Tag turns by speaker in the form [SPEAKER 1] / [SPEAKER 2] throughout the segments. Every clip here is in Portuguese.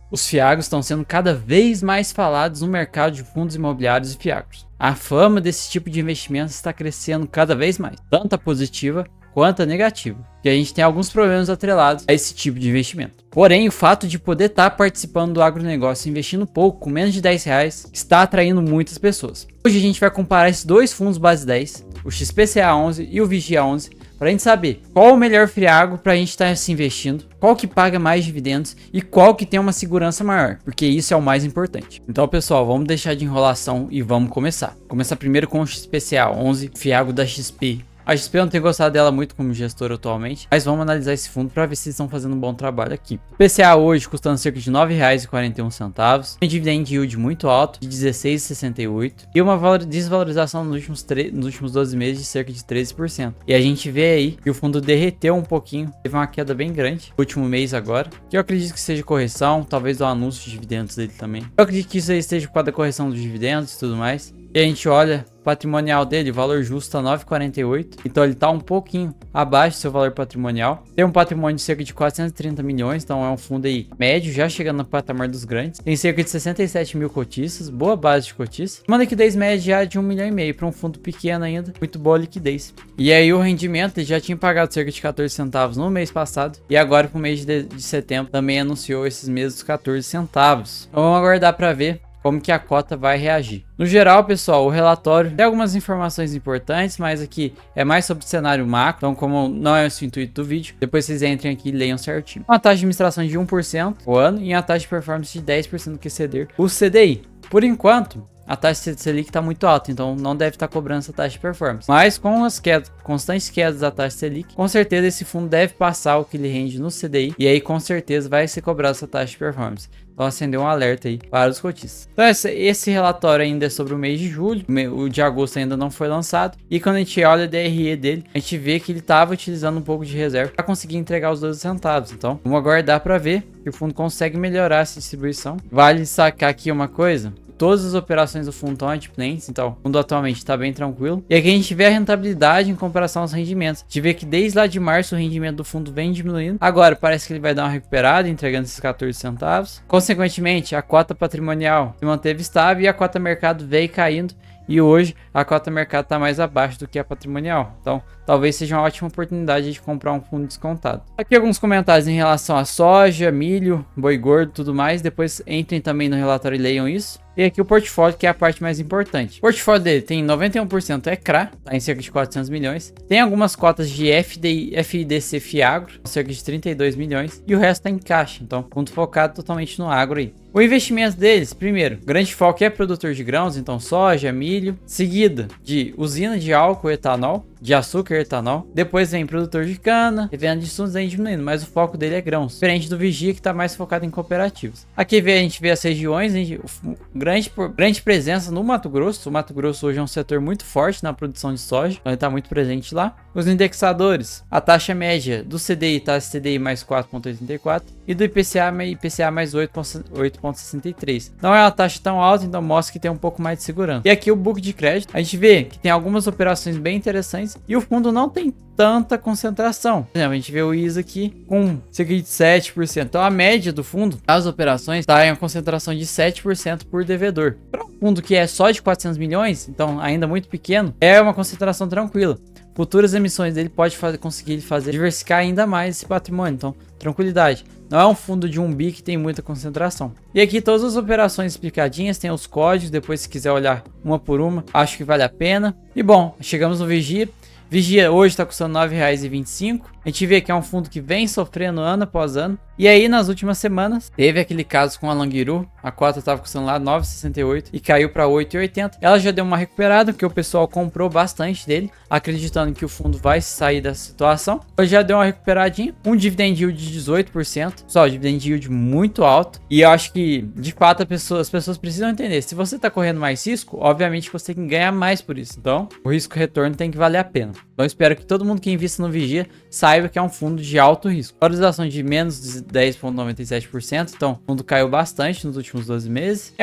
[SPEAKER 1] Os fiagros estão sendo cada vez mais falados no mercado de fundos imobiliários e fiagros. A fama desse tipo de investimento está crescendo cada vez mais, tanto a positiva quanto a negativa, porque a gente tem alguns problemas atrelados a esse tipo de investimento. Porém, o fato de poder estar participando do agronegócio investindo pouco, com menos de R$10, está atraindo muitas pessoas. Hoje a gente vai comparar esses dois fundos base 10, o XPCA11 e o Vigia11, para a gente saber qual o melhor fiago para a gente estar se investindo, qual que paga mais dividendos e qual que tem uma segurança maior, porque isso é o mais importante. Então, pessoal, vamos deixar de enrolação e vamos começar. Começar primeiro com o XPCA11, fiago da XP. A XP eu não tenho gostado dela muito como gestora atualmente, mas vamos analisar esse fundo para ver se eles estão fazendo um bom trabalho aqui. PCA hoje custando cerca de R$9,41, tem dividend yield muito alto de 16,68 e uma desvalorização nos últimos 12 meses de cerca de 13%. E a gente vê aí que o fundo derreteu um pouquinho, teve uma queda bem grande no último mês agora, que eu acredito que seja correção, talvez do anúncio de dividendos dele também. Eu acredito que isso aí esteja por causa da correção dos dividendos e tudo mais. E a gente olha o patrimonial dele, valor justo a 9,48. Então ele está um pouquinho abaixo do seu valor patrimonial. Tem um patrimônio de cerca de 430 milhões, então é um fundo aí médio, já chegando no patamar dos grandes. Tem cerca de 67 mil cotistas, boa base de cotistas. Uma liquidez média de 1,5 milhão para um fundo pequeno ainda, muito boa liquidez. E aí o rendimento, ele já tinha pagado cerca de 14 centavos no mês passado. E agora para o mês de setembro também anunciou esses mesmos 14 centavos. Então vamos aguardar para ver como que a cota vai reagir. No geral, pessoal, o relatório tem algumas informações importantes, mas aqui é mais sobre o cenário macro, então como não é esse o intuito do vídeo, depois vocês entrem aqui e leiam certinho. Uma taxa de administração de 1% ao ano e uma taxa de performance de 10% do que exceder o CDI. Por enquanto, a taxa de Selic está muito alta, então não deve estar cobrando essa taxa de performance. Mas com as constantes quedas da taxa Selic, com certeza esse fundo deve passar o que ele rende no CDI, e aí com certeza vai ser cobrada essa taxa de performance. Então acender um alerta aí para os cotistas. Então esse relatório ainda é sobre o mês de julho, o de agosto ainda não foi lançado. E quando a gente olha a DRE dele, a gente vê que ele estava utilizando um pouco de reserva para conseguir entregar os 12 centavos. Então vamos aguardar para ver que o fundo consegue melhorar essa distribuição. Vale sacar aqui uma coisa. Todas as operações do fundo estão adimplentes, então o fundo atualmente está bem tranquilo. E aqui a gente vê a rentabilidade em comparação aos rendimentos. A gente vê que desde lá de março o rendimento do fundo vem diminuindo. Agora parece que ele vai dar uma recuperada, entregando esses 14 centavos. Consequentemente, a cota patrimonial se manteve estável e a cota mercado veio caindo. E hoje a cota mercado está mais abaixo do que a patrimonial. Então, talvez seja uma ótima oportunidade de comprar um fundo descontado. Aqui alguns comentários em relação a soja, milho, boi gordo, tudo mais. Depois entrem também no relatório e leiam isso. E aqui o portfólio, que é a parte mais importante. O portfólio dele tem 91% CRA, tá em cerca de 400 milhões. Tem algumas cotas de FIDC Fiagro, cerca de 32 milhões. E o resto tá em caixa, então fundo focado totalmente no agro aí. O investimento deles, primeiro, grande foco é produtor de grãos, então soja, milho. Seguida de usina de álcool e etanol, de açúcar e etanol. Depois vem produtor de cana, e venda de insumos vem diminuindo, mas o foco dele é grãos. Diferente do Vigia, que está mais focado em cooperativas. Aqui a gente vê as regiões, grande presença no Mato Grosso. O Mato Grosso hoje é um setor muito forte na produção de soja, então ele está muito presente lá. Os indexadores, a taxa média do CDI está CDI mais 4,84 e do IPCA mais 8,63. Não é uma taxa tão alta, então mostra que tem um pouco mais de segurança. E aqui o book de crédito, a gente vê que tem algumas operações bem interessantes e o fundo não tem tanta concentração. Por exemplo, a gente vê o ISA aqui com cerca de 7%. Então a média do fundo, as operações, está em uma concentração de 7% por devedor. Para um fundo que é só de 400 milhões, então ainda muito pequeno, é uma concentração tranquila. Futuras emissões dele pode conseguir diversificar ainda mais esse patrimônio, então tranquilidade. Não é um fundo de 1 bi que tem muita concentração. E aqui todas as operações explicadinhas, tem os códigos, depois se quiser olhar uma por uma, acho que vale a pena. E bom, chegamos no Vigia. Vigia hoje está custando R$ 9,25. A gente vê que é um fundo que vem sofrendo ano após ano. E aí, nas últimas semanas, teve aquele caso com a Languiru. A cota estava custando lá R$ 9,68 e caiu para R$ 8,80. Ela já deu uma recuperada, porque o pessoal comprou bastante dele, acreditando que o fundo vai sair dessa situação. Hoje já deu uma recuperadinha. Um dividend yield de 18%. Só, dividend yield muito alto. E eu acho que, de fato, as pessoas precisam entender. Se você está correndo mais risco, obviamente você tem que ganhar mais por isso. Então, o risco-retorno tem que valer a pena. Então eu espero que todo mundo que invista no Vigia saiba que é um fundo de alto risco. Valorização de menos de 10,97%, então o fundo caiu bastante nos últimos 12 meses.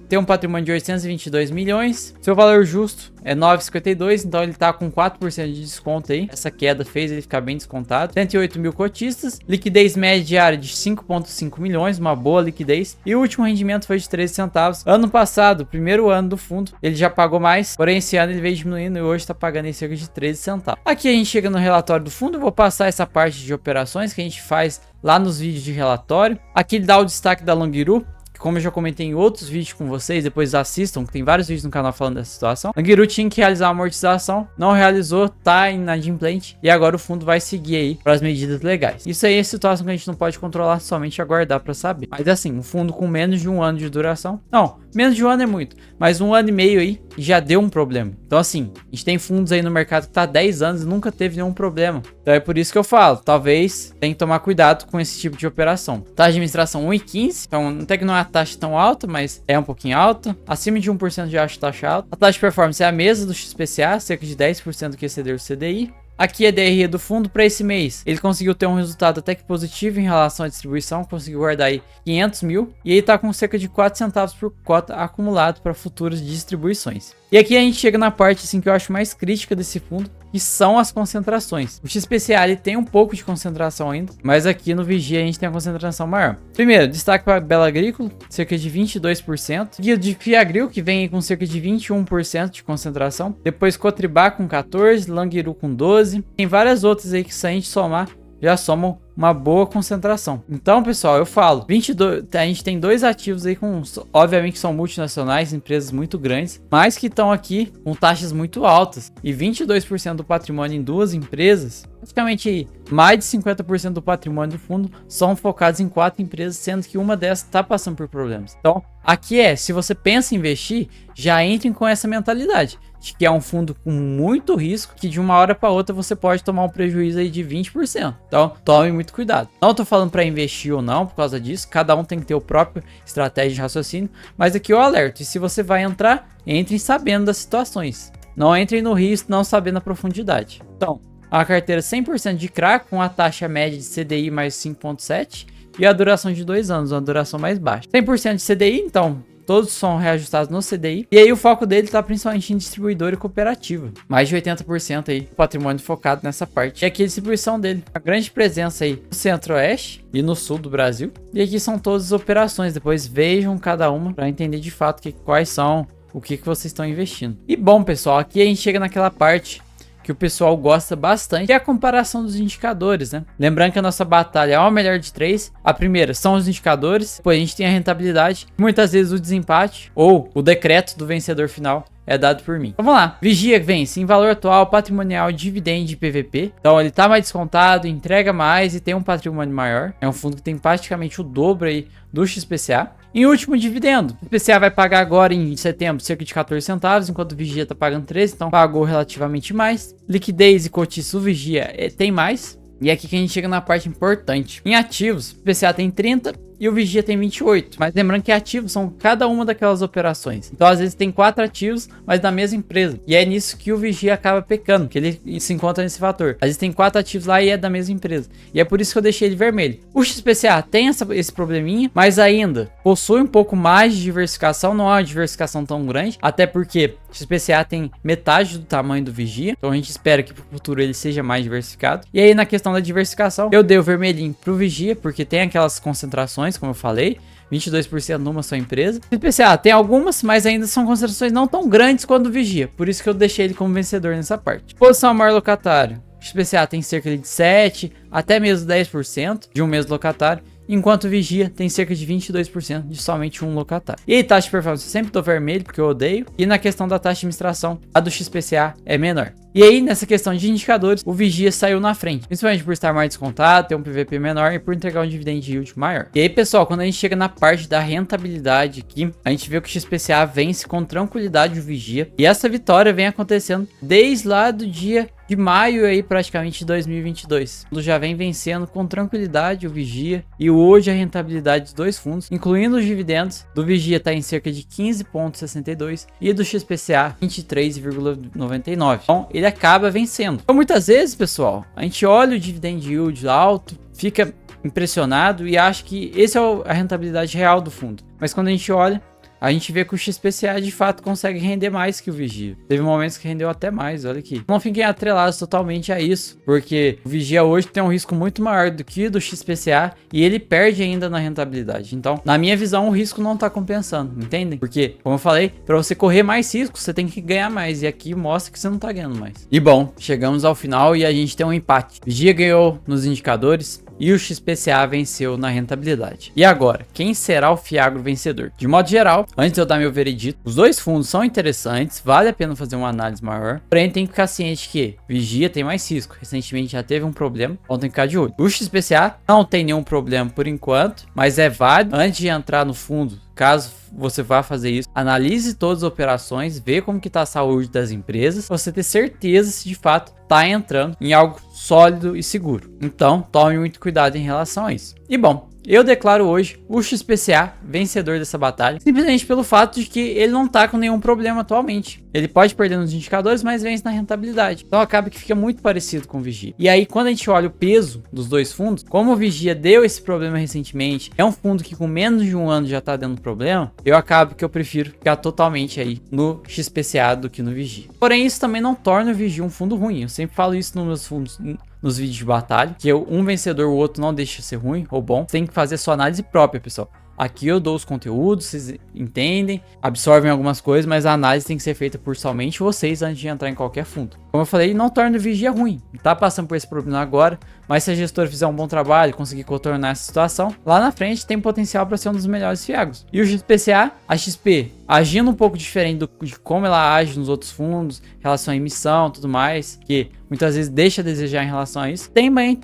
[SPEAKER 1] Tem um patrimônio de 822 milhões. Seu valor justo é 9,52, então ele tá com 4% de desconto aí. Essa queda fez ele ficar bem descontado. 108 mil cotistas, liquidez média diária de 5,5 milhões, uma boa liquidez. E o último rendimento foi de 13 centavos. Ano passado, primeiro ano do fundo, ele já pagou mais, porém esse ano ele veio diminuindo e hoje tá pagando em cerca de 13 centavos. Aqui a gente chega no relatório do fundo, eu vou passar essa parte de operações que a gente faz lá nos vídeos de relatório. Aqui ele dá o destaque da Langiru, que como eu já comentei em outros vídeos com vocês, depois assistam, que tem vários vídeos no canal falando dessa situação. Langiru tinha que realizar a amortização, não realizou, tá inadimplente, e agora o fundo vai seguir aí para as medidas legais. Isso aí é situação que a gente não pode controlar, somente aguardar para saber. Mas assim, um fundo com menos de um ano de duração, não, menos de um ano é muito, mas um ano e meio aí já deu um problema. Então assim, a gente tem fundos aí no mercado que tá há 10 anos e nunca teve nenhum problema. Então é por isso que eu falo, talvez tem que tomar cuidado com esse tipo de operação. Taxa de administração 1,15, então até que não é a taxa tão alta, mas é um pouquinho alta. Acima de 1% já acho taxa alta. A taxa de performance é a mesma do XPCA, cerca de 10% que exceder o CDI. Aqui a DRE do fundo para esse mês. Ele conseguiu ter um resultado até que positivo em relação à distribuição, conseguiu guardar aí 500 mil e aí tá com cerca de 4 centavos por cota acumulado para futuras distribuições. E aqui a gente chega na parte assim que eu acho mais crítica desse fundo, que são as concentrações. O XPCA ele tem um pouco de concentração ainda, mas aqui no Vigia a gente tem a concentração maior. Primeiro, destaque para Bela Agrícola, cerca de 22%. Seguido de Fiagril, que vem com cerca de 21% de concentração. Depois Cotribá com 14%, Langiru com 12%. Tem várias outras aí que se a gente somar, já somam uma boa concentração. Então, pessoal, eu falo, 22, a gente tem dois ativos aí com, obviamente são multinacionais, empresas muito grandes, mas que estão aqui com taxas muito altas. E 22% do patrimônio em duas empresas, praticamente aí, mais de 50% do patrimônio do fundo são focados em 4 empresas, sendo que uma dessas está passando por problemas. Então, aqui se você pensa em investir, já entrem com essa mentalidade de que é um fundo com muito risco, que de uma hora para outra você pode tomar um prejuízo aí de 20%. Então, tome muito cuidado. Não tô falando para investir ou não por causa disso, cada um tem que ter o próprio estratégia de raciocínio, mas aqui eu alerto, e se você vai entrar, entre sabendo das situações. Não entre no risco não sabendo a profundidade. Então, a carteira 100% de CRA com a taxa média de CDI mais 5,7 e a duração de 2 anos, uma duração mais baixa. 100% de CDI, então todos são reajustados no CDI. E aí o foco dele está principalmente em distribuidora e cooperativa. Mais de 80% aí patrimônio focado nessa parte. E aqui a distribuição dele. A grande presença aí no centro-oeste e no sul do Brasil. E aqui são todas as operações. Depois vejam cada uma para entender de fato quais são, o que vocês estão investindo. E bom, pessoal, aqui a gente chega naquela parte que o pessoal gosta bastante, que é a comparação dos indicadores, né? Lembrando que a nossa batalha é uma melhor de 3. A primeira são os indicadores, depois a gente tem a rentabilidade, muitas vezes o desempate ou o decreto do vencedor final é dado por mim. Então, vamos lá. Vigia vence em valor atual, patrimonial, dividendo e PVP. Então ele tá mais descontado, entrega mais e tem um patrimônio maior. É um fundo que tem praticamente o dobro aí do XPCA. Em último, dividendo. O XPCA vai pagar agora em setembro cerca de 14 centavos, enquanto o Vigia tá pagando 13, então pagou relativamente mais. Liquidez e cotiço, o Vigia tem mais. E é aqui que a gente chega na parte importante. Em ativos, o XPCA tem 30 e o Vigia tem 28. Mas lembrando que ativos são cada uma daquelas operações. Então, às vezes, tem 4 ativos, mas da mesma empresa. E é nisso que o Vigia acaba pecando, que ele se encontra nesse fator. Às vezes tem 4 ativos lá e é da mesma empresa. E é por isso que eu deixei ele vermelho. O XPCA tem esse probleminha, mas ainda possui um pouco mais de diversificação. Não é uma diversificação tão grande, até porque o XPCA tem metade do tamanho do Vigia. Então, a gente espera que pro futuro ele seja mais diversificado. E aí, na questão da diversificação, eu dei o vermelhinho pro Vigia, porque tem aquelas concentrações, como eu falei, 22% numa só empresa. O XPCA tem algumas, mas ainda são concentrações não tão grandes quanto o Vigia, por isso que eu deixei ele como vencedor nessa parte. Posição a maior locatário. O XPCA tem cerca de 7, até mesmo 10% de um mesmo locatário, enquanto o Vigia tem cerca de 22% de somente um locatário. E aí, taxa de performance, eu sempre tô vermelho, porque eu odeio. E na questão da taxa de administração, a do XPCA é menor. E aí, nessa questão de indicadores, o Vigia saiu na frente, principalmente por estar mais descontado, ter um PVP menor e por entregar um dividend yield maior. E aí, pessoal, quando a gente chega na parte da rentabilidade aqui, a gente vê que o XPCA vence com tranquilidade o Vigia. E essa vitória vem acontecendo desde lá do dia de maio aí praticamente de 2022. O fundo já vem vencendo com tranquilidade o Vigia e hoje a rentabilidade dos dois fundos, incluindo os dividendos, do Vigia está em cerca de 15,62 e do XPCA 23,99. Então ele acaba vencendo. Então muitas vezes, pessoal, a gente olha o dividend yield alto, fica impressionado e acha que esse é a rentabilidade real do fundo. Mas quando a gente olha, a gente vê que o XPCA de fato consegue render mais que o Vigia. Teve momentos que rendeu até mais, olha aqui. Não fiquem atrelados totalmente a isso, porque o Vigia hoje tem um risco muito maior do que o do XPCA e ele perde ainda na rentabilidade. Então, na minha visão, o risco não tá compensando, entendem? Porque, como eu falei, para você correr mais risco, você tem que ganhar mais. E aqui mostra que você não tá ganhando mais. E bom, chegamos ao final e a gente tem um empate. O Vigia ganhou nos indicadores e o XPCA venceu na rentabilidade. E agora, quem será o Fiagro vencedor? De modo geral, antes de eu dar meu veredito, os dois fundos são interessantes, vale a pena fazer uma análise maior, porém tem que ficar ciente que Vigia tem mais risco, recentemente já teve um problema, então tem que ficar de olho. O XPCA não tem nenhum problema por enquanto, mas é válido antes de entrar no fundo. Caso você vá fazer isso, analise todas as operações, vê como que tá a saúde das empresas, pra você ter certeza se de fato tá entrando em algo sólido e seguro. Então, tome muito cuidado em relação a isso. E bom, eu declaro hoje o XPCA vencedor dessa batalha, simplesmente pelo fato de que ele não tá com nenhum problema atualmente. Ele pode perder nos indicadores, mas vence na rentabilidade. Então acaba que fica muito parecido com o Vigia. E aí, quando a gente olha o peso dos dois fundos, como o Vigia deu esse problema recentemente, é um fundo que com menos de um ano já tá dando problema, eu acabo que eu prefiro ficar totalmente aí no XPCA do que no Vigia. Porém, isso também não torna o Vigia um fundo ruim. Eu sempre falo isso nos meus fundos, nos vídeos de batalha, que um vencedor, o outro não deixa de ser ruim ou bom. Você tem que fazer a sua análise própria, pessoal. Aqui eu dou os conteúdos, vocês entendem, absorvem algumas coisas, mas a análise tem que ser feita por somente vocês antes de entrar em qualquer fundo. Como eu falei, não torna o Vigia ruim. Tá passando por esse problema agora, mas se a gestora fizer um bom trabalho, conseguir contornar essa situação, lá na frente tem potencial para ser um dos melhores Fiagros. E o XPCA, a XP, agindo um pouco diferente de como ela age nos outros fundos, em relação à emissão e tudo mais, que muitas vezes deixa a desejar em relação a isso,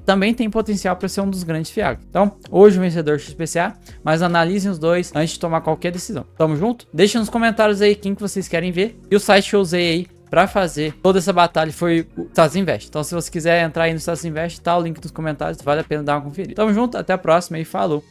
[SPEAKER 1] também tem potencial para ser um dos grandes Fiagros. Então, hoje o vencedor XPCA, mas analisem os dois antes de tomar qualquer decisão. Tamo junto? Deixa nos comentários aí quem que vocês querem ver. E o site que eu usei aí para fazer toda essa batalha foi o Status Invest. Então, se você quiser entrar aí no Status Invest, tá o link nos comentários, vale a pena dar uma conferida. Tamo junto, até a próxima e falou!